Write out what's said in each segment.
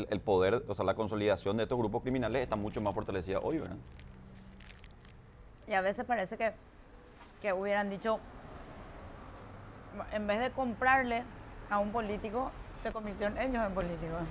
el poder, o sea, la consolidación de estos grupos criminales está mucho más fortalecida hoy, ¿verdad? Y a veces parece que hubieran dicho, en vez de comprarle a un político, se convirtieron ellos en políticos.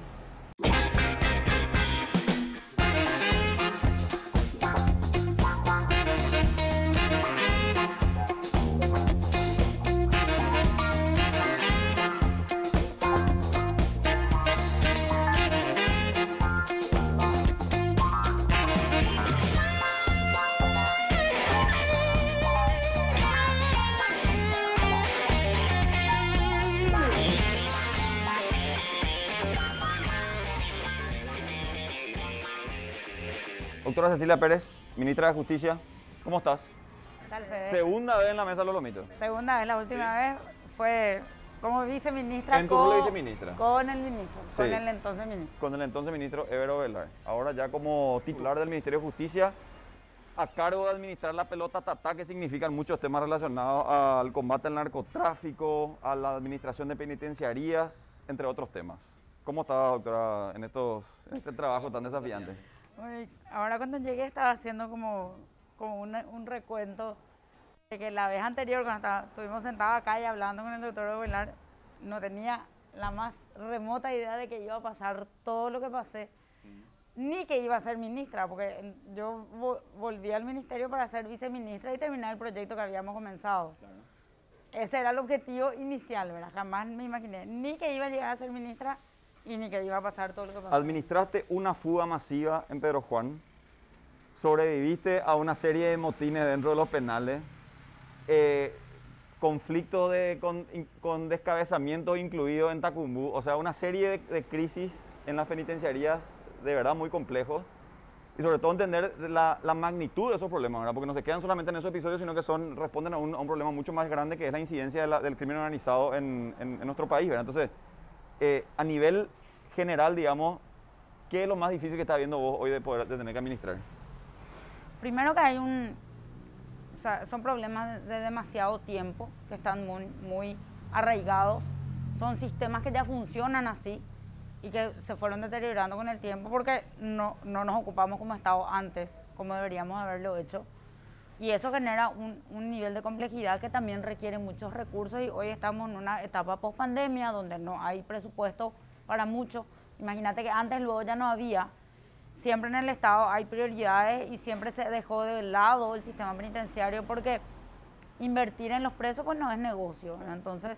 Doctora Cecilia Pérez, ministra de Justicia, ¿cómo estás? Tal vez. Segunda vez en la mesa de los lomitos. Segunda vez, la última vez fue como viceministra En tu rol de viceministra. con el ministro, con Sí. el entonces ministro. Con el entonces ministro Evero Velar. Ahora ya como titular del Ministerio de Justicia, a cargo de administrar la pelota tatá, que significan muchos temas relacionados al combate al narcotráfico, a la administración de penitenciarías, entre otros temas. ¿Cómo está, doctora, en este trabajo tan desafiante? Uy, ahora cuando llegué estaba haciendo como un recuento de que la vez anterior, cuando estuvimos sentados acá y hablando con el doctor Ovelar, no tenía la más remota idea de que iba a pasar todo lo que pasé, ni que iba a ser ministra, porque yo volví al ministerio para ser viceministra y terminar el proyecto que habíamos comenzado. Claro. Ese era el objetivo inicial, ¿verdad? Jamás me imaginé ni que iba a llegar a ser ministra y ni que iba a pasar todo lo que pasó. Administraste una fuga masiva en Pedro Juan, sobreviviste a una serie de motines dentro de los penales, conflicto con descabezamiento incluido en Tacumbú, o sea, una serie de crisis en las penitenciarías de verdad muy complejos, y sobre todo entender la magnitud de esos problemas, ¿verdad? Porque no se quedan solamente en esos episodios, sino que responden a un problema mucho más grande, que es la incidencia del crimen organizado en nuestro país, ¿verdad? Entonces, a nivel general, digamos, ¿qué es lo más difícil que estás viendo vos hoy de tener que administrar? Primero que hay o sea, son problemas de demasiado tiempo, que están muy arraigados, son sistemas que ya funcionan así y que se fueron deteriorando con el tiempo porque no nos ocupamos como Estado antes, como deberíamos haberlo hecho. Y eso genera un nivel de complejidad que también requiere muchos recursos, y hoy estamos en una etapa post-pandemia donde no hay presupuesto para mucho. Imagínate que antes luego ya no había. Siempre en el Estado hay prioridades y siempre se dejó de lado el sistema penitenciario porque invertir en los presos pues no es negocio, ¿no? Entonces,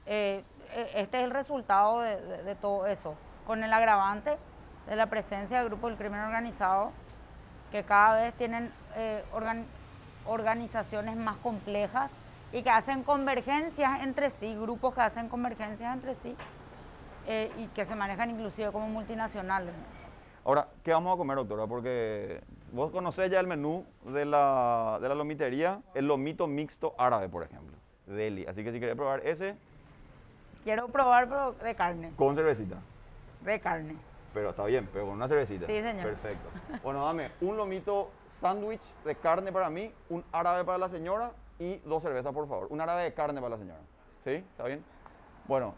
este es el resultado de todo eso, con el agravante de la presencia de grupos del crimen organizado que cada vez tienen organizaciones más complejas y que hacen convergencias entre sí, grupos que hacen convergencias entre sí y que se manejan inclusive como multinacionales, ¿no? Ahora, ¿qué vamos a comer, doctora? Porque vos conocés ya el menú de la lomitería, el lomito mixto árabe, por ejemplo, deli. Así que si querés probar ese... Quiero probar, pero de carne. Con cervecita. De carne. Pero está bien, pero con una cervecita. Sí, señor. Perfecto. Bueno, dame un lomito sándwich de carne para mí, un árabe para la señora y 2 cervezas, por favor. Un árabe de carne para la señora. ¿Sí? ¿Está bien? Bueno,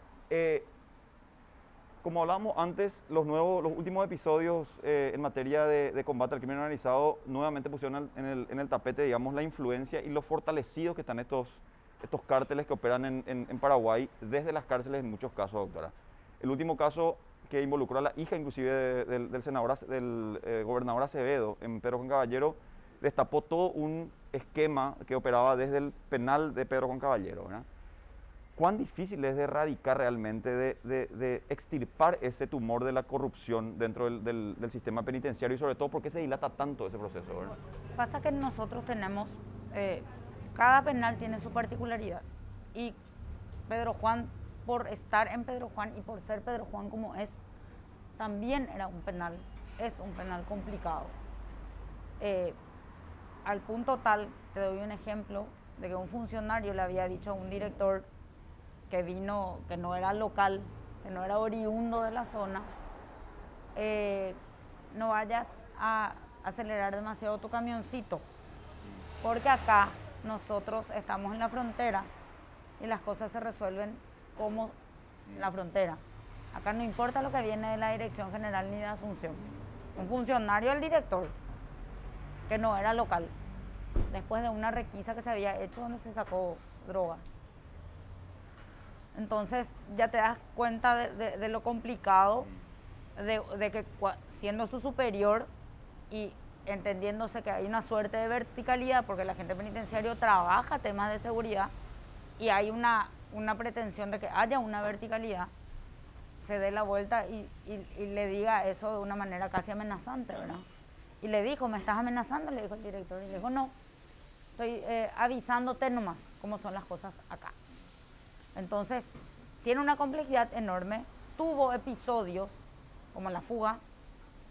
como hablábamos antes, los últimos episodios en materia de combate al crimen organizado nuevamente pusieron en el tapete, digamos, la influencia y lo fortalecidos que están estos cárteles que operan en Paraguay desde las cárceles en muchos casos, doctora. El último caso que involucró a la hija inclusive del gobernador Acevedo en Pedro Juan Caballero, destapó todo un esquema que operaba desde el penal de Pedro Juan Caballero, ¿verdad? ¿Cuán difícil es de erradicar realmente, de extirpar ese tumor de la corrupción dentro del sistema penitenciario, y sobre todo por qué se dilata tanto ese proceso, ¿verdad? Pasa que nosotros tenemos, cada penal tiene su particularidad, y Pedro Juan, por estar en Pedro Juan y por ser Pedro Juan como es, también es un penal complicado. Al punto tal, te doy un ejemplo, de que un funcionario le había dicho a un director que vino, que no era local, que no era oriundo de la zona, no vayas a acelerar demasiado tu camioncito, porque acá nosotros estamos en la frontera y las cosas se resuelven como la frontera. Acá no importa lo que viene de la Dirección General ni de Asunción. Un funcionario del director, que no era local, después de una requisa que se había hecho donde se sacó droga. Entonces ya te das cuenta de lo complicado de que siendo su superior y entendiéndose que hay una suerte de verticalidad, porque el agente penitenciario trabaja temas de seguridad y hay una pretensión de que haya una verticalidad, se dé la vuelta y le diga eso de una manera casi amenazante, ¿verdad? Y le dijo, ¿me estás amenazando? Le dijo el director. Y le dijo, no, estoy avisándote nomás cómo son las cosas acá. Entonces, tiene una complejidad enorme. Tuvo episodios como la fuga.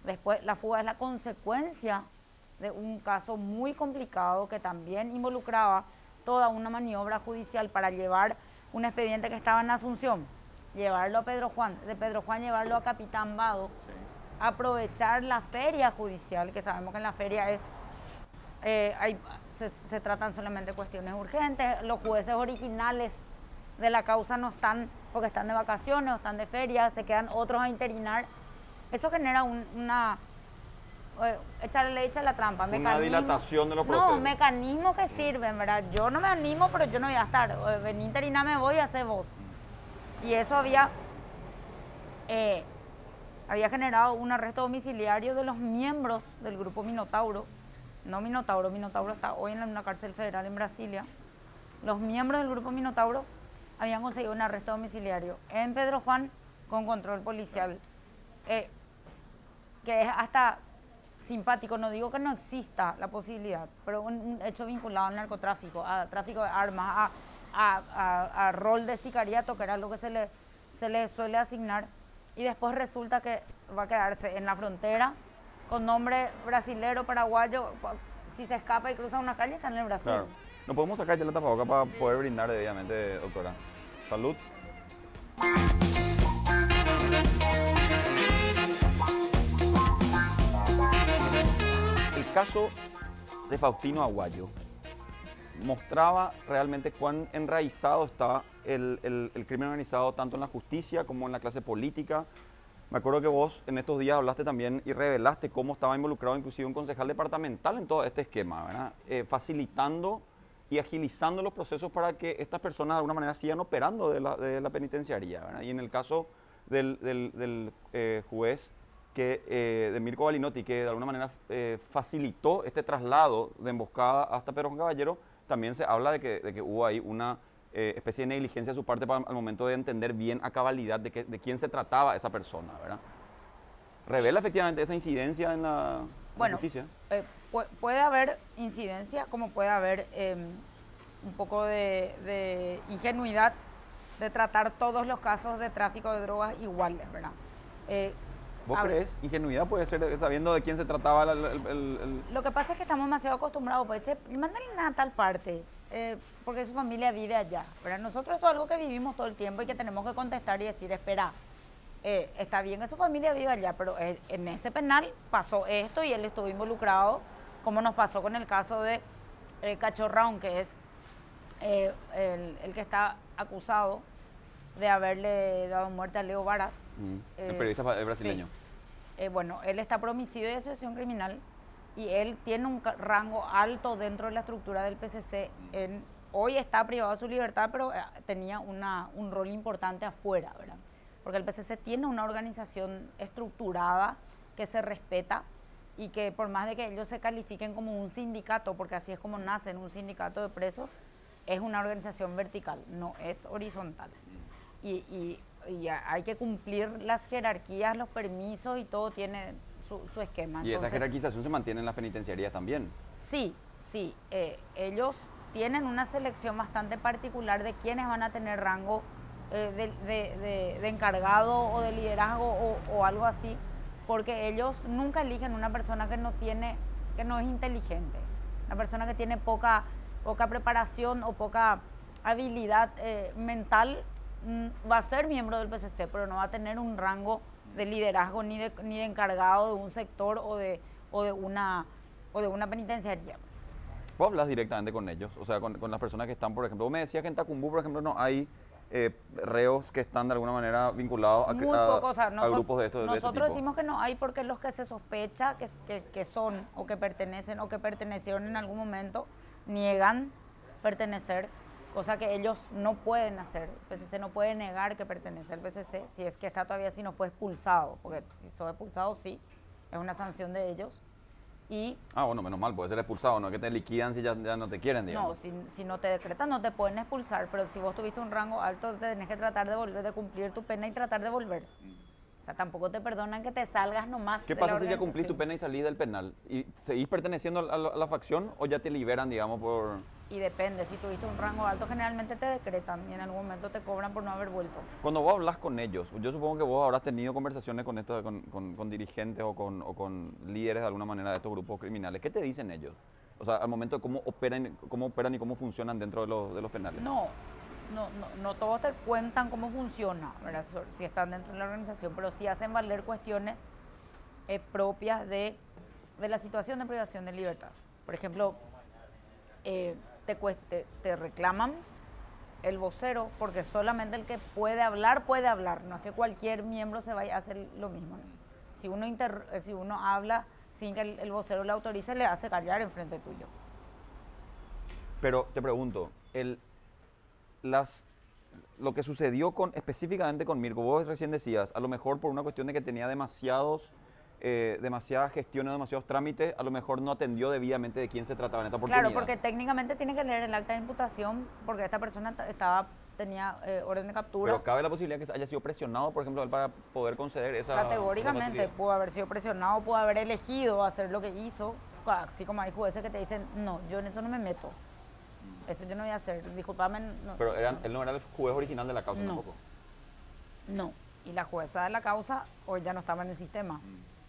Después, la fuga es la consecuencia de un caso muy complicado que también involucraba toda una maniobra judicial para llevar un expediente que estaba en Asunción, llevarlo a Pedro Juan, de Pedro Juan llevarlo a Capitán Vado, aprovechar la feria judicial, que sabemos que en la feria es se tratan solamente cuestiones urgentes, los jueces originales de la causa no están porque están de vacaciones o están de feria, se quedan otros a interinar. Eso genera echarle leche a la trampa. Una dilatación de los procesos. No, mecanismos que sirven, ¿verdad? Yo no me animo, pero yo no voy a estar. Vení interinarme voy a hacer vos. Y eso había generado un arresto domiciliario de los miembros del grupo Minotauro. No Minotauro, Minotauro está hoy en una cárcel federal en Brasilia. Los miembros del grupo Minotauro habían conseguido un arresto domiciliario en Pedro Juan con control policial, que es hasta simpático. No digo que no exista la posibilidad, pero un hecho vinculado al narcotráfico, a tráfico de armas, a rol de sicariato, que era lo que se le suele asignar, y después resulta que va a quedarse en la frontera con nombre brasilero, paraguayo. Si se escapa y cruza una calle, está en el Brasil. Claro. No podemos sacar ya la tapabocas para poder brindar debidamente, doctora. Salud. El caso de Faustino Aguayo mostraba realmente cuán enraizado está el crimen organizado tanto en la justicia como en la clase política. Me acuerdo que vos en estos días hablaste también y revelaste cómo estaba involucrado inclusive un concejal departamental en todo este esquema, ¿verdad? Facilitando y agilizando los procesos para que estas personas de alguna manera sigan operando de la penitenciaría, ¿verdad? Y en el caso del juez de Mirko Balinotti, que de alguna manera facilitó este traslado de emboscada hasta Pedro Juan Caballero, también se habla de que hubo ahí una especie de negligencia de su parte al momento de entender bien a cabalidad de quién se trataba esa persona, ¿verdad? ¿Revela efectivamente esa incidencia en la justicia? Puede haber incidencia, como puede haber un poco de ingenuidad de tratar todos los casos de tráfico de drogas iguales, ¿verdad? ¿Vos crees? ¿Ingenuidad puede ser sabiendo de quién se trataba Lo que pasa es que estamos demasiado acostumbrados, pues, mándale a tal parte, porque su familia vive allá, ¿verdad? Nosotros eso es algo que vivimos todo el tiempo y que tenemos que contestar y decir, espera, está bien que su familia vive allá, pero en ese penal pasó esto y él estuvo involucrado, como nos pasó con el caso de Cachorrón, que es el que está acusado de haberle dado muerte a Leo Varas. El periodista brasileño. Sí. Bueno, él está por homicidio y asociación criminal y él tiene un rango alto dentro de la estructura del PCC. Hoy está privado de su libertad, pero tenía un rol importante afuera, ¿verdad? Porque el PCC tiene una organización estructurada que se respeta y que por más de que ellos se califiquen como un sindicato, porque así es como nacen un sindicato de presos, es una organización vertical, no es horizontal. Y hay que cumplir las jerarquías, los permisos y todo tiene su esquema. ¿Y esa jerarquización se mantiene en las penitenciarías también? Sí. Ellos tienen una selección bastante particular de quienes van a tener rango de encargado o de liderazgo o algo así, porque ellos nunca eligen una persona que no es inteligente, una persona que tiene poca preparación o poca habilidad mental. Va a ser miembro del PCC, pero no va a tener un rango de liderazgo ni de encargado de un sector o de una penitenciaría. ¿Vos hablas directamente con ellos? O sea, con las personas que están, por ejemplo, vos me decías que en Tacumbú, por ejemplo, no hay reos que están de alguna manera vinculados Muy poco, o sea, a grupos de estos de este nosotros tipo? decimos que no hay porque los que se sospecha que son o que pertenecen o que pertenecieron en algún momento niegan pertenecer, cosa que ellos no pueden hacer. El PCC no puede negar que pertenece al PCC si es que está todavía, si no fue expulsado, porque si sos expulsado sí, es una sanción de ellos. Y Bueno, menos mal, puede ser expulsado, no es que te liquidan si ya no te quieren, no, digamos. si no te decretan no te pueden expulsar, pero si vos tuviste un rango alto te tenés que tratar de volver, de cumplir tu pena y tratar de volver. O sea, tampoco te perdonan que te salgas nomás. ¿Qué de la pasa si ya cumplís tu organización. pena y salís del penal? ¿Y seguís perteneciendo a la facción o ya te liberan, digamos, por...? Y depende, si tuviste un rango alto generalmente te decretan y en algún momento te cobran por no haber vuelto. Cuando vos hablas con ellos, yo supongo que vos habrás tenido conversaciones con, con dirigentes o con líderes de alguna manera de estos grupos criminales. ¿Qué te dicen ellos? O sea, al momento de cómo operan y cómo funcionan dentro de los penales. No todos te cuentan cómo funciona, ¿verdad? Si están dentro de la organización, pero sí hacen valer cuestiones propias de la situación de privación de libertad. Por ejemplo, te reclaman el vocero, porque solamente el que puede hablar, no es que cualquier miembro se vaya a hacer lo mismo, ¿no? Si uno habla sin que el vocero le autorice, le hace callar enfrente tuyo. Pero te pregunto, lo que sucedió específicamente con Mirko, vos recién decías, a lo mejor por una cuestión de que tenía demasiadas gestiones, demasiados trámites, a lo mejor no atendió debidamente de quién se trataba en esta oportunidad. Claro, porque técnicamente tiene que leer el acta de imputación, porque esta persona tenía orden de captura. Pero cabe la posibilidad que haya sido presionado, por ejemplo, él para poder conceder esa Categóricamente pudo haber sido presionado, pudo haber elegido hacer lo que hizo, así como hay jueces que te dicen, no, yo en eso no me meto, eso yo no voy a hacer, discúlpame. No, pero él no era el juez original de la causa tampoco. No, y la jueza de la causa hoy ya no estaba en el sistema,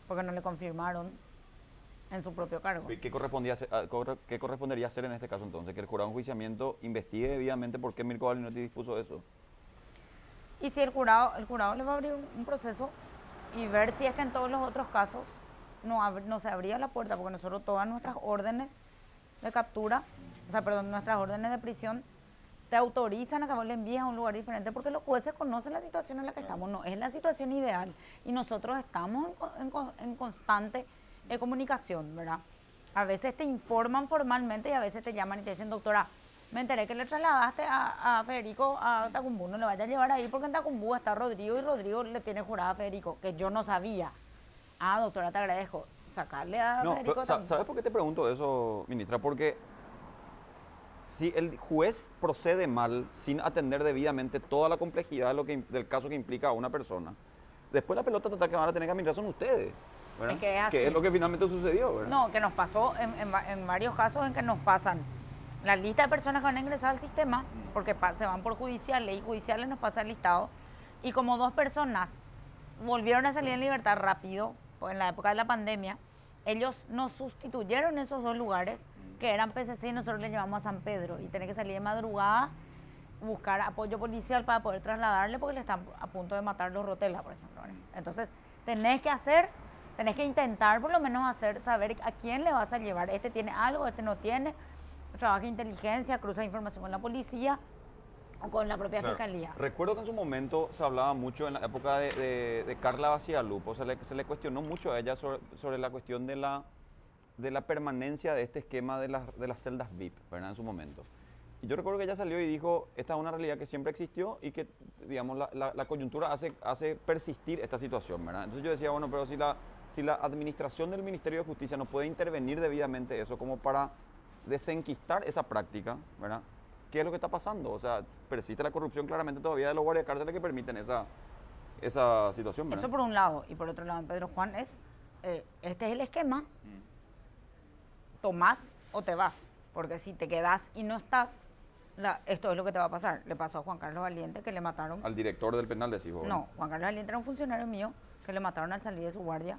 porque no le confirmaron en su propio cargo. ¿Y qué correspondería hacer en este caso entonces? Que el jurado de enjuiciamiento investigue debidamente por qué Mirko Balinotti dispuso eso. Y si el jurado le va a abrir un proceso y ver si es que en todos los otros casos no se abría la puerta, porque nosotros todas nuestras órdenes de captura, nuestras órdenes de prisión, te autorizan a que vos le envíes a un lugar diferente, porque los jueces conocen la situación en la que estamos, no es la situación ideal, y nosotros estamos en constante comunicación, ¿verdad? A veces te informan formalmente y a veces te llaman y te dicen, doctora, me enteré que le trasladaste a Federico a Tacumbú, no le vaya a llevar ahí porque en Tacumbú está Rodrigo y Rodrigo le tiene jurada a Federico, que yo no sabía. Doctora, te agradezco. Sacarle a Federico. ¿Sabes por qué te pregunto eso, ministra? Porque si el juez procede mal, sin atender debidamente toda la complejidad del caso que implica a una persona, después la pelota que van a tener que mirar son ustedes, ¿verdad? Es que es así. Que es lo que finalmente sucedió, ¿verdad? No, que nos pasó en varios casos en que nos pasan la lista de personas que van a ingresar al sistema, porque se van por judiciales y judiciales nos pasa el listado, y como 2 personas volvieron a salir en libertad rápido, pues en la época de la pandemia, ellos nos sustituyeron esos 2 lugares, que eran PCC, y nosotros le llevamos a San Pedro, y tener que salir de madrugada, buscar apoyo policial para poder trasladarle, porque le están a punto de matar los Rotela, por ejemplo. Entonces, tenés que intentar por lo menos saber a quién le vas a llevar. Este tiene algo, este no tiene. Trabaja inteligencia, cruza información con la policía o con la propia fiscalía. Recuerdo que en su momento se hablaba mucho en la época de Carla Bacigalupo, se le cuestionó mucho a ella sobre la cuestión de la permanencia de este esquema de las celdas VIP, ¿verdad? En su momento. Y yo recuerdo que ella salió y dijo, esta es una realidad que siempre existió y que, digamos, la coyuntura hace persistir esta situación, ¿verdad? Entonces yo decía, bueno, pero si la administración del Ministerio de Justicia no puede intervenir debidamente eso como para desenquistar esa práctica, ¿verdad? ¿Qué es lo que está pasando? O sea, persiste la corrupción claramente todavía de los guardias de cárceles que permiten esa situación, ¿verdad? Eso por un lado. Y por otro lado, Pedro Juan, este es el esquema. Tomás o te vas. Porque si te quedas y no estás, esto es lo que te va a pasar. Le pasó a Juan Carlos Valiente, que le mataron. Al director del penal, decís vos. No, Juan Carlos Valiente era un funcionario mío que le mataron al salir de su guardia,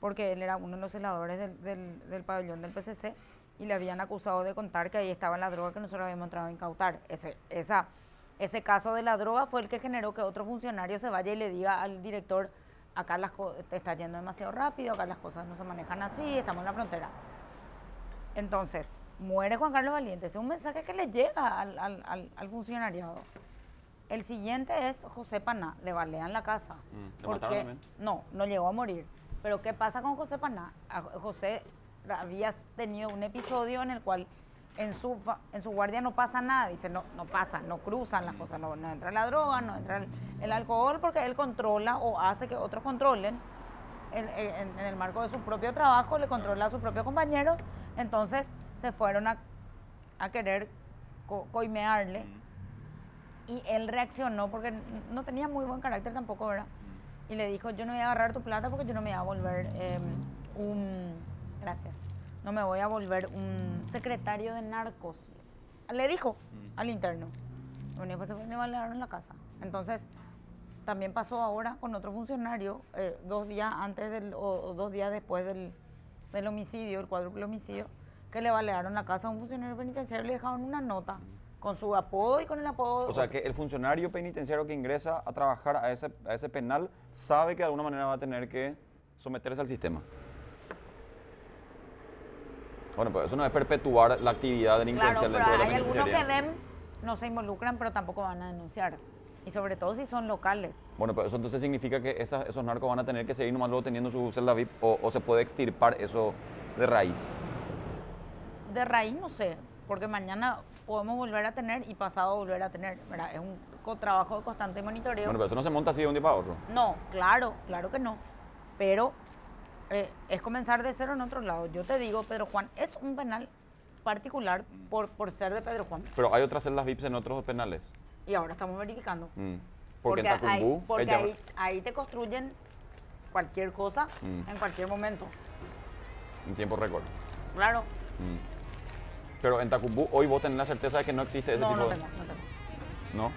porque él era uno de los celadores del pabellón del PCC, y le habían acusado de contar que ahí estaba la droga que nosotros habíamos entrado a incautar. Ese caso de la droga fue el que generó que otro funcionario se vaya y le diga al director, acá te está yendo demasiado rápido, acá las cosas no se manejan así, estamos en la frontera. Entonces, muere Juan Carlos Valiente. Ese es un mensaje que le llega al funcionariado. El siguiente es José Paná, le balean la casa. ¿Lo mataron también? No llegó a morir. Pero ¿qué pasa con José Paná? José había tenido un episodio en el cual en su guardia no pasa nada, dice, no pasa, no cruzan las cosas, no entra la droga, no entra el alcohol, porque él controla o hace que otros controlen en el marco de su propio trabajo, le controla a su propio compañero, entonces se fueron a querer coimearle y él reaccionó porque no tenía muy buen carácter tampoco, ¿verdad? Y le dijo, yo no voy a agarrar tu plata porque yo no me voy a volver no me voy a volver un secretario de narcos. Le dijo al interno. Bueno, y después se le balearon en la casa. Entonces, también pasó ahora con otro funcionario, 2 días antes o 2 días después del homicidio, el cuádruple homicidio, que le balearon la casa a un funcionario penitenciario y le dejaron una nota con su apodo y con el apodo. O sea, que el funcionario penitenciario que ingresa a trabajar a ese penal sabe que de alguna manera va a tener que someterse al sistema. Bueno, pues eso no es perpetuar la actividad delincuencial dentro de la penitenciaría. Hay algunos que ven, no se involucran, pero tampoco van a denunciar. Y sobre todo si son locales. Bueno, pues eso entonces significa que esos narcos van a tener que seguir nomás luego teniendo su celda VIP o se puede extirpar eso de raíz. De raíz no sé, porque mañana podemos volver a tener y pasado volver a tener, ¿verdad? Es un trabajo de constante monitoreo. Bueno, pero eso no se monta así de un día para otro. No, claro que no. Pero es comenzar de cero en otro lado. Yo te digo, Pedro Juan es un penal particular por ser de Pedro Juan. Pero hay otras celdas VIPs en otros penales. Y ahora estamos verificando. Porque en Tacumbú... ahí te construyen cualquier cosa en cualquier momento. En tiempo récord. Claro. Pero en Tacumbú hoy vos tenés la certeza de que no existe ese tipo de... No tengo. ¿No?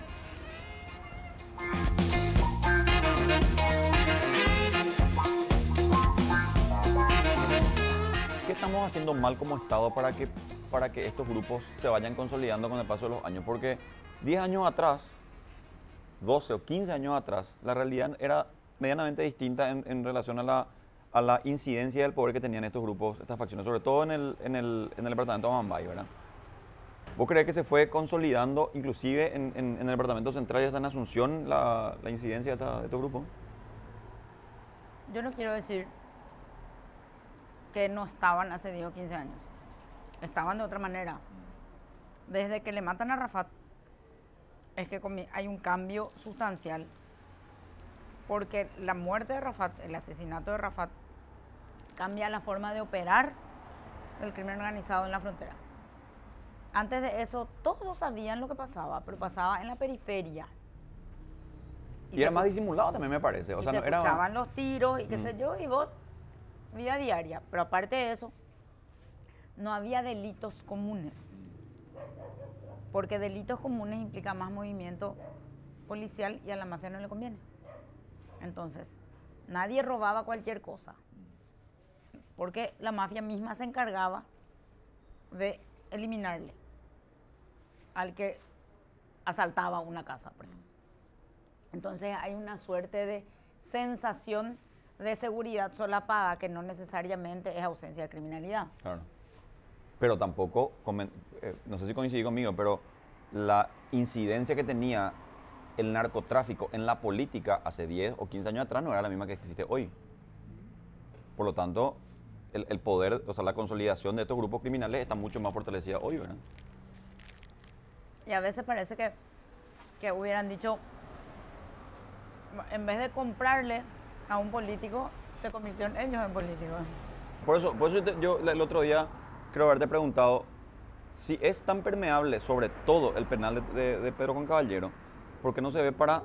¿Qué estamos haciendo mal como Estado para que estos grupos se vayan consolidando con el paso de los años? Porque 10 años atrás, 12 o 15 años atrás, la realidad era medianamente distinta en relación a la incidencia del poder que tenían estos grupos, estas facciones, sobre todo en el departamento de Amambay, ¿verdad? ¿Vos crees que se fue consolidando inclusive en el departamento central y hasta en Asunción la incidencia de estos grupos? Yo no quiero decir que no estaban hace 10 o 15 años. Estaban de otra manera. Desde que le matan a Rafat, es que hay un cambio sustancial. Porque la muerte de Rafat, el asesinato de Rafat, cambia la forma de operar del crimen organizado en la frontera. Antes de eso, todos sabían lo que pasaba, pero pasaba en la periferia. Y era más disimulado también, me parece. O sea, se no era... escuchaban los tiros y qué sé yo, y vos, vida diaria. Pero aparte de eso, no había delitos comunes. Porque delitos comunes implica más movimiento policial y a la mafia no le conviene. Entonces, nadie robaba cualquier cosa. Porque la mafia misma se encargaba de eliminarle al que asaltaba una casa, por ejemplo. Entonces hay una suerte de sensación de seguridad solapada que no necesariamente es ausencia de criminalidad. Claro. Pero tampoco, no sé si coincidí conmigo, pero la incidencia que tenía el narcotráfico en la política hace 10 o 15 años atrás no era la misma que existe hoy. Por lo tanto, el poder, o sea, la consolidación de estos grupos criminales está mucho más fortalecida hoy, ¿verdad? Y a veces parece que hubieran dicho, en vez de comprarle a un político, se convirtieron ellos en políticos. Por eso yo el otro día creo haberte preguntado si es tan permeable sobre todo el penal de Pedro Juan Caballero, ¿por qué no se ve para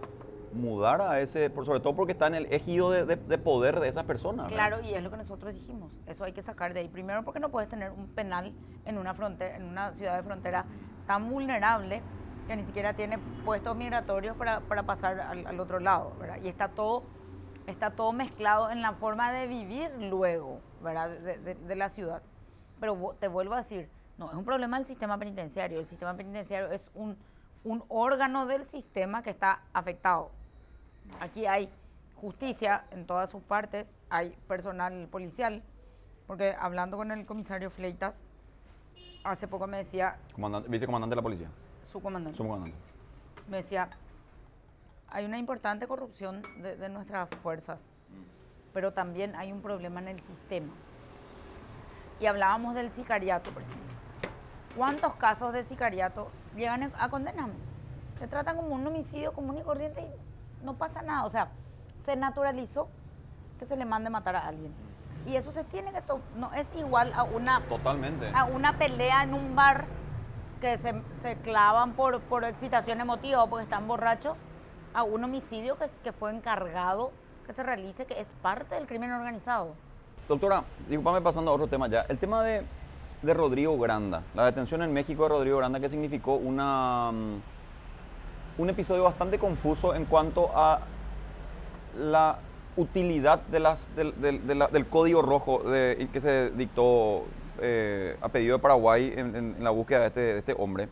mudar a ese, sobre todo porque está en el ejido de poder de esas personas? Claro, ¿verdad? Y es lo que nosotros dijimos, eso hay que sacar de ahí. Primero porque no puedes tener un penal en una frontera, en una ciudad de frontera tan vulnerable que ni siquiera tiene puestos migratorios para pasar al otro lado, ¿verdad? Y está todo mezclado en la forma de vivir luego, ¿verdad? De la ciudad. Pero te vuelvo a decir, no, es un problema del sistema penitenciario. El sistema penitenciario es un órgano del sistema que está afectado. Aquí hay justicia en todas sus partes, hay personal policial, porque hablando con el comisario Fleitas, hace poco me decía... Vicecomandante de la policía. Su comandante. Subcomandante. Me decía, hay una importante corrupción de nuestras fuerzas, pero también hay un problema en el sistema. Y hablábamos del sicariato, por ejemplo. ¿Cuántos casos de sicariato llegan a condenar? Se tratan como un homicidio común y corriente y no pasa nada. O sea, se naturalizó que se le mande matar a alguien. Y eso se tiene que no es igual a una, Totalmente. A una pelea en un bar que se clavan por excitación emotiva o porque están borrachos, a un homicidio que fue encargado que se realice, que es parte del crimen organizado. Doctora, disculpame pasando a otro tema ya. El tema de Rodrigo Granda, la detención en México de Rodrigo Granda, que significó un episodio bastante confuso en cuanto a la utilidad del código rojo que se dictó a pedido de Paraguay en la búsqueda de este hombre.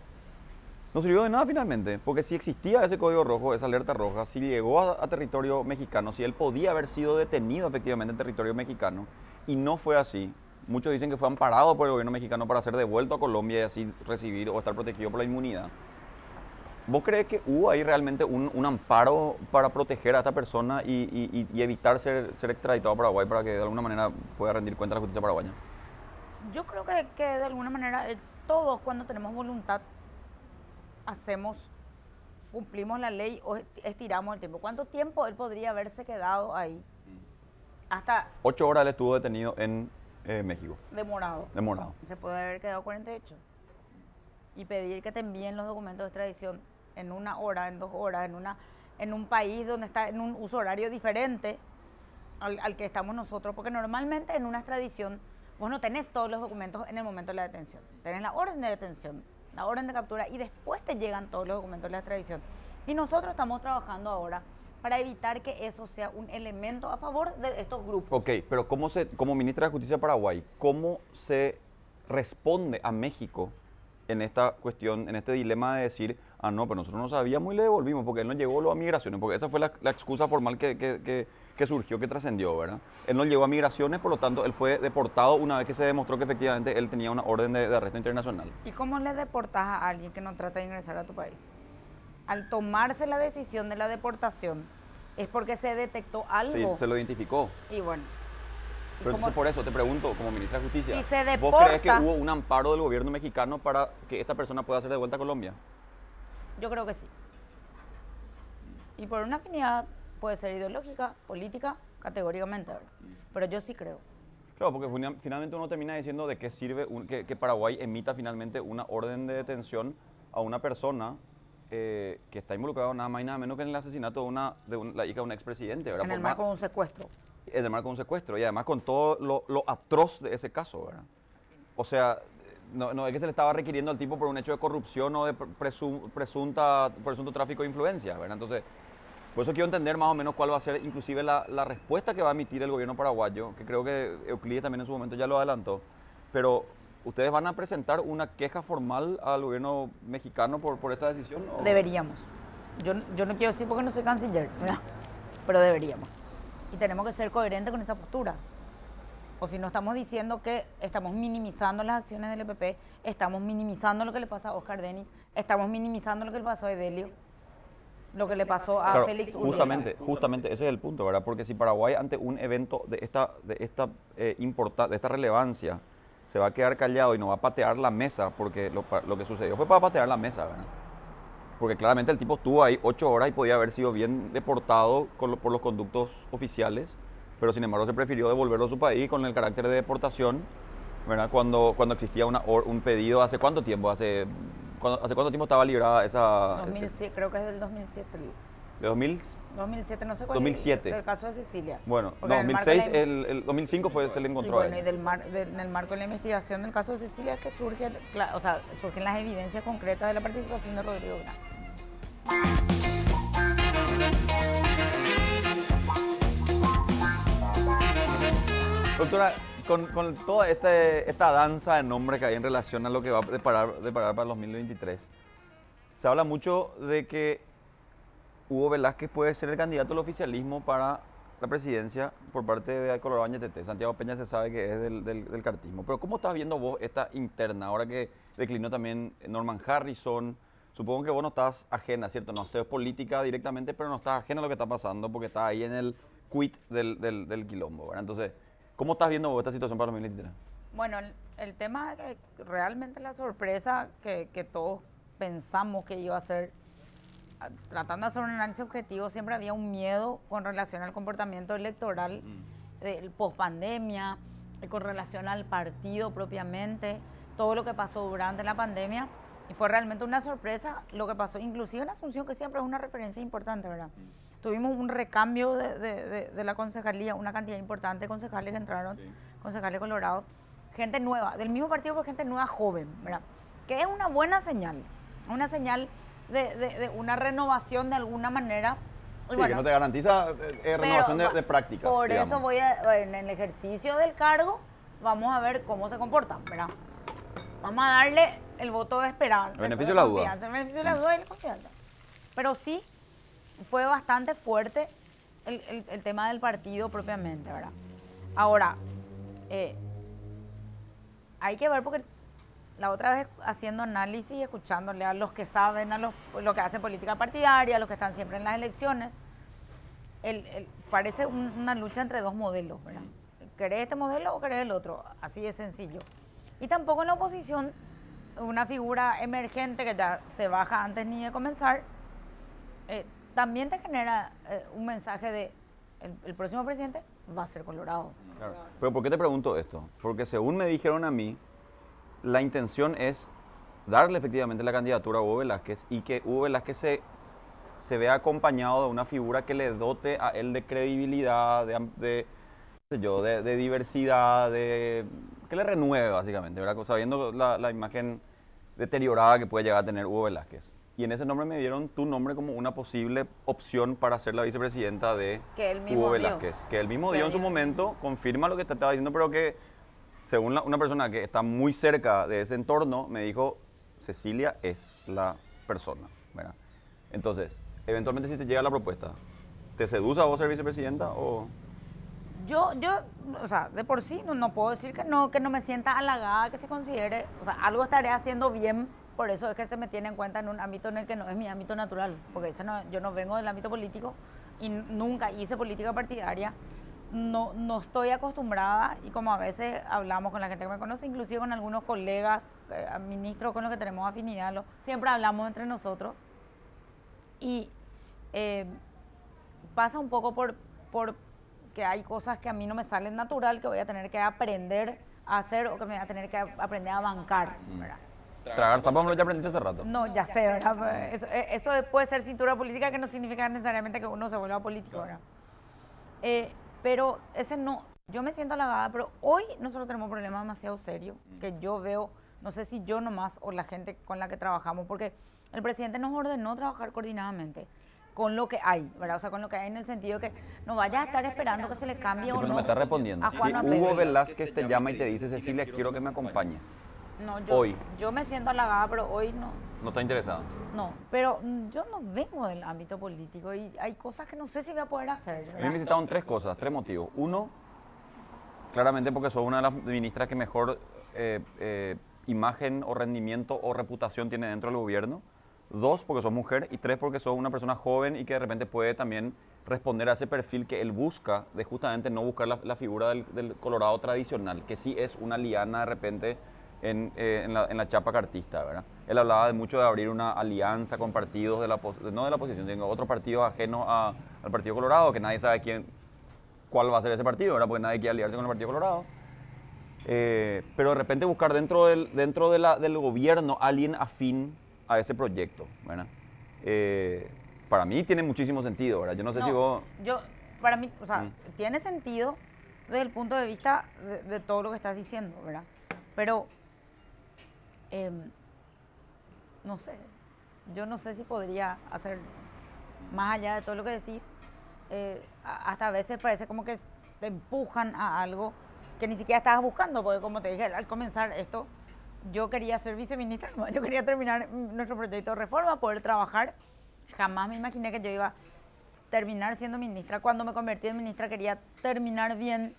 No sirvió de nada finalmente, porque si existía ese código rojo, esa alerta roja, si llegó a territorio mexicano, si él podía haber sido detenido efectivamente en territorio mexicano, y no fue así. Muchos dicen que fue amparado por el gobierno mexicano para ser devuelto a Colombia y así recibir o estar protegido por la inmunidad. ¿Vos crees que hubo ahí realmente un amparo para proteger a esta persona y evitar ser extraditado a Paraguay para que de alguna manera pueda rendir cuenta a la justicia paraguaya? Yo creo que de alguna manera todos cuando tenemos voluntad cumplimos la ley o estiramos el tiempo. ¿Cuánto tiempo él podría haberse quedado ahí? Hasta 8 horas él estuvo detenido en México. Demorado. Se puede haber quedado 48. Y pedir que te envíen los documentos de extradición en 1 hora, en 2 horas, en un país donde está en un uso horario diferente al que estamos nosotros. Porque normalmente en una extradición vos no tenés todos los documentos en el momento de la detención. Tenés la orden de detención, la orden de captura y después te llegan todos los documentos de la extradición. Y nosotros estamos trabajando ahora para evitar que eso sea un elemento a favor de estos grupos. Ok, pero como ministra de Justicia de Paraguay, ¿cómo se responde a México en esta cuestión, en este dilema de decir, no, pero nosotros no sabíamos y le devolvimos porque él no llegó a migraciones? Porque esa fue la excusa formal que surgió, que trascendió, ¿verdad? Él no llegó a migraciones, por lo tanto, él fue deportado una vez que se demostró que efectivamente él tenía una orden de arresto internacional. ¿Y cómo le deportas a alguien que no trata de ingresar a tu país? Al tomarse la decisión de la deportación, es porque se detectó algo. Sí, se lo identificó. Y bueno. Pero entonces por eso te pregunto, como ministra de Justicia, si se deporta, ¿vos crees que hubo un amparo del gobierno mexicano para que esta persona pueda ser devuelta a Colombia? Yo creo que sí. Y por una afinidad puede ser ideológica, política, categóricamente, ¿verdad? Pero yo sí creo. Claro, porque finalmente uno termina diciendo de qué sirve que Paraguay emita finalmente una orden de detención a una persona que está involucrado nada más y nada menos que en el asesinato de la hija de un expresidente, ¿verdad? En el marco de un secuestro. En el marco de un secuestro y además con todo lo atroz de ese caso, ¿verdad? O sea, no es que se le estaba requiriendo al tipo por un hecho de corrupción o de presunto tráfico de influencias, ¿verdad? Entonces, por eso quiero entender más o menos cuál va a ser inclusive la respuesta que va a emitir el gobierno paraguayo, que creo que Euclides también en su momento ya lo adelantó, pero ¿ustedes van a presentar una queja formal al gobierno mexicano por esta decisión? ¿O? Deberíamos. Yo no quiero decir porque no soy canciller, ¿verdad? Pero deberíamos. Y tenemos que ser coherentes con esa postura. O si no estamos diciendo que estamos minimizando las acciones del EPP, estamos minimizando lo que le pasa a Oscar Denis, estamos minimizando lo que le pasó a Edelio, lo que le pasó a Claro, Félix Urrieta. Justamente ese es el punto, ¿verdad? Porque si Paraguay ante un evento de esta relevancia se va a quedar callado y no va a patear la mesa, porque lo que sucedió fue para patear la mesa, ¿verdad? Porque claramente el tipo estuvo ahí 8 horas y podía haber sido bien deportado por los conductos oficiales, pero sin embargo se prefirió devolverlo a su país con el carácter de deportación, ¿verdad? Cuando existía un pedido, ¿hace cuánto tiempo? ¿Hace cuánto tiempo estaba librada esa...? 2007, creo que es del 2007. ¿De 2000? 2007, no sé cuál 2007. es el caso de Sicilia. Bueno, Porque 2006, el 2005 se le encontró. Y bueno, y en el marco de la investigación del caso de Sicilia es que surgen las evidencias concretas de la participación de Rodrigo Granda. Doctora, con toda esta danza de nombres que hay en relación a lo que va a deparar para el 2023, se habla mucho de que Hugo Velázquez puede ser el candidato al oficialismo para la presidencia por parte de Colorado Añetete. Santiago Peña se sabe que es del cartismo. Pero ¿cómo estás viendo vos esta interna, ahora que declinó también Norman Harrison, supongo que vos no estás ajena, ¿cierto? No haces política directamente, pero no estás ajena a lo que está pasando porque estás ahí en el quit del quilombo, ¿verdad? Entonces, ¿cómo estás viendo vos esta situación para 2023? Bueno, el tema es que realmente la sorpresa que todos pensamos que iba a ser, tratando de hacer un análisis objetivo, siempre había un miedo con relación al comportamiento electoral del post-pandemia, con relación al partido propiamente, todo lo que pasó durante la pandemia. Y fue realmente una sorpresa lo que pasó, inclusive en Asunción, que siempre es una referencia importante, ¿verdad? Tuvimos un recambio de la concejalía, una cantidad importante de concejales que entraron, concejales colorados, gente nueva, del mismo partido, pero gente nueva joven, ¿verdad? Que es una buena señal de una renovación de alguna manera. Sí, bueno, que no te garantiza renovación de prácticas. Por digamos. eso en el ejercicio del cargo, vamos a ver cómo se comportan, ¿verdad? Vamos a darle el voto de esperanza. El beneficio de la duda. El beneficio de la duda y la confianza. Pero sí, fue bastante fuerte el tema del partido propiamente, ¿verdad? Ahora, hay que ver porque la otra vez haciendo análisis y escuchándole a los que saben, a los que hacen política partidaria, a los que están siempre en las elecciones, parece una lucha entre dos modelos, ¿verdad? ¿Querés este modelo o querés el otro? Así de sencillo. Y tampoco en la oposición, una figura emergente que ya se baja antes ni de comenzar, también te genera un mensaje de el próximo presidente va a ser colorado. Claro. Pero ¿por qué te pregunto esto? Porque según me dijeron a mí, la intención es darle efectivamente la candidatura a Hugo Velázquez y que Hugo Velázquez se vea acompañado de una figura que le dote a él de credibilidad, de diversidad, que le renueve básicamente, ¿verdad? Sabiendo la imagen deteriorada que puede llegar a tener Hugo Velázquez. Y en ese nombre me dieron tu nombre como una posible opción para ser la vicepresidenta de Hugo Velázquez. Que él mismo dio en su momento, confirma lo que te estaba diciendo, pero que según una persona que está muy cerca de ese entorno, me dijo, Cecilia es la persona, ¿verdad? Entonces, eventualmente si te llega la propuesta, ¿te seduce a vos ser vicepresidenta o...? Yo, o sea, de por sí no puedo decir que no me sienta halagada, que se considere, o sea, algo estaré haciendo bien, por eso es que se me tiene en cuenta en un ámbito en el que no es mi ámbito natural, porque yo no vengo del ámbito político y nunca hice política partidaria, no estoy acostumbrada y como a veces hablamos con la gente que me conoce, inclusive con algunos colegas, ministros con los que tenemos afinidad, siempre hablamos entre nosotros y pasa un poco por que hay cosas que a mí no me salen natural, que voy a tener que aprender a hacer o que me voy a tener que aprender a bancar, ¿verdad? Tragar zapatos lo ya aprendiste hace rato. No, ya sé, ¿verdad? Eso puede ser cintura política, que no significa necesariamente que uno se vuelva político, ¿verdad? Pero ese no, yo me siento halagada, pero hoy nosotros tenemos un problema demasiado serio, que yo veo, no sé si yo nomás o la gente con la que trabajamos, porque el presidente nos ordenó trabajar coordinadamente con lo que hay, ¿verdad? O sea, con lo que hay en el sentido que no vayas a estar esperando que se le cambie o no. Me está respondiendo. Si Hugo Velázquez te llama y te dice, Cecilia, quiero que me acompañes. No, hoy. Yo me siento halagada, pero hoy no. ¿No está interesado? No, pero yo no vengo del ámbito político y hay cosas que no sé si voy a poder hacer, ¿verdad? A mí me citaron tres cosas, tres motivos. Uno, claramente porque soy una de las ministras que mejor imagen o rendimiento o reputación tiene dentro del gobierno. Dos, porque sos mujer. Y tres, porque sos una persona joven y que de repente puede también responder a ese perfil que él busca, de justamente no buscar la figura del colorado tradicional, que sí es una liana de repente en la chapa cartista, ¿verdad? Él hablaba de mucho de abrir una alianza con partidos no de la oposición, sino otros partidos ajenos al Partido Colorado, que nadie sabe cuál va a ser ese partido, ¿verdad? Porque nadie quiere aliarse con el Partido Colorado. Pero de repente buscar dentro del gobierno alguien afín a ese proyecto, ¿verdad? Para mí tiene muchísimo sentido, ¿verdad? Yo no sé si vos... Para mí, o sea, tiene sentido desde el punto de vista de todo lo que estás diciendo, ¿verdad? Pero, no sé, yo no sé si podría hacer más allá de todo lo que decís. Hasta a veces parece como que te empujan a algo que ni siquiera estabas buscando, porque como te dije al comenzar esto, yo quería ser viceministra, yo quería terminar nuestro proyecto de reforma, poder trabajar. Jamás me imaginé que yo iba a terminar siendo ministra. Cuando me convertí en ministra quería terminar bien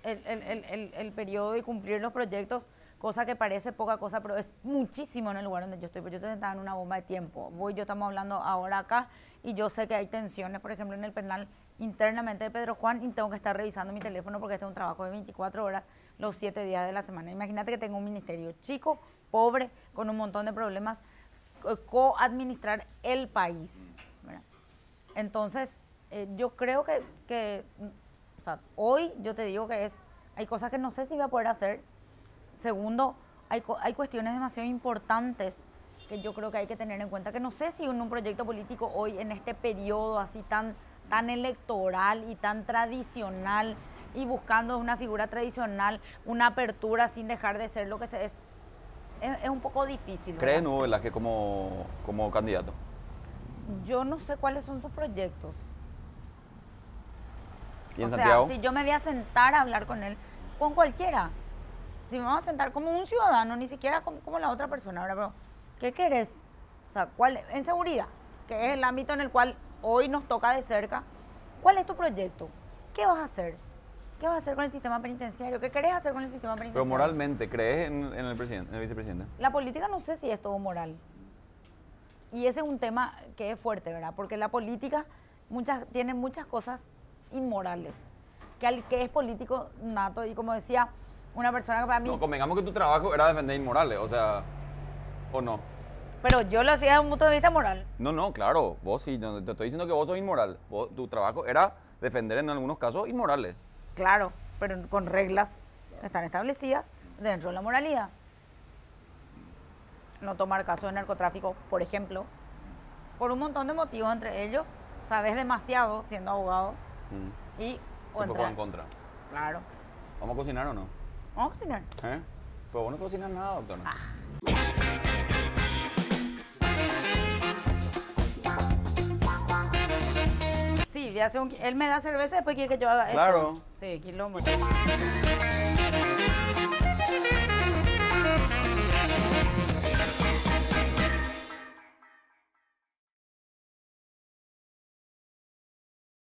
el periodo y cumplir los proyectos cosa que parece poca cosa, pero es muchísimo en el lugar donde yo estoy, porque yo estoy sentada en una bomba de tiempo. Estamos hablando ahora acá, y yo sé que hay tensiones, por ejemplo, en el penal internamente de Pedro Juan, y tengo que estar revisando mi teléfono porque este es un trabajo de 24 horas, los 7 días de la semana. Imagínate que tengo un ministerio chico, pobre, con un montón de problemas, co-administrar el país, ¿verdad? Entonces, yo creo que o sea, hoy yo te digo que hay cosas que no sé si voy a poder hacer. Segundo, hay cuestiones demasiado importantes que yo creo que hay que tener en cuenta, que no sé si un proyecto político hoy en este periodo así tan electoral y tan tradicional, y buscando una figura tradicional, una apertura sin dejar de ser lo que es un poco difícil. ¿Cree Nuevo Velázquez como candidato? Yo no sé cuáles son sus proyectos. ¿Y en o Santiago? sea, si yo me voy a sentar a hablar con él, con cualquiera, si me vamos a sentar como un ciudadano, ni siquiera como la otra persona, ¿verdad? Pero, ¿qué querés? O sea, en seguridad, que es el ámbito en el cual hoy nos toca de cerca, ¿cuál es tu proyecto? ¿Qué vas a hacer? ¿Qué vas a hacer con el sistema penitenciario? ¿Qué querés hacer con el sistema penitenciario? Pero moralmente, ¿crees en el vicepresidente? La política no sé si es todo moral. Y ese es un tema que es fuerte, ¿verdad? Porque la política tiene muchas cosas inmorales. Que al que es político nato, y como decía una persona que para mí... No, convengamos que tu trabajo era defender inmorales, o sea, ¿o no? Pero yo lo hacía desde un punto de vista moral. No, claro, vos sí, no, te estoy diciendo que vos sos inmoral. Tu trabajo era defender en algunos casos inmorales. Claro, pero con reglas que están establecidas dentro de la moralidad. No tomar casos de narcotráfico, por ejemplo, por un montón de motivos, entre ellos, sabes demasiado siendo abogado y... Un poco en contra. Claro. ¿Vamos a cocinar o no? Vamos a cocinar. ¿Eh? Pero vos no cocinas nada, doctor. Sí, él me da cerveza, después quiere que yo haga esto. Claro. Sí, quilombo.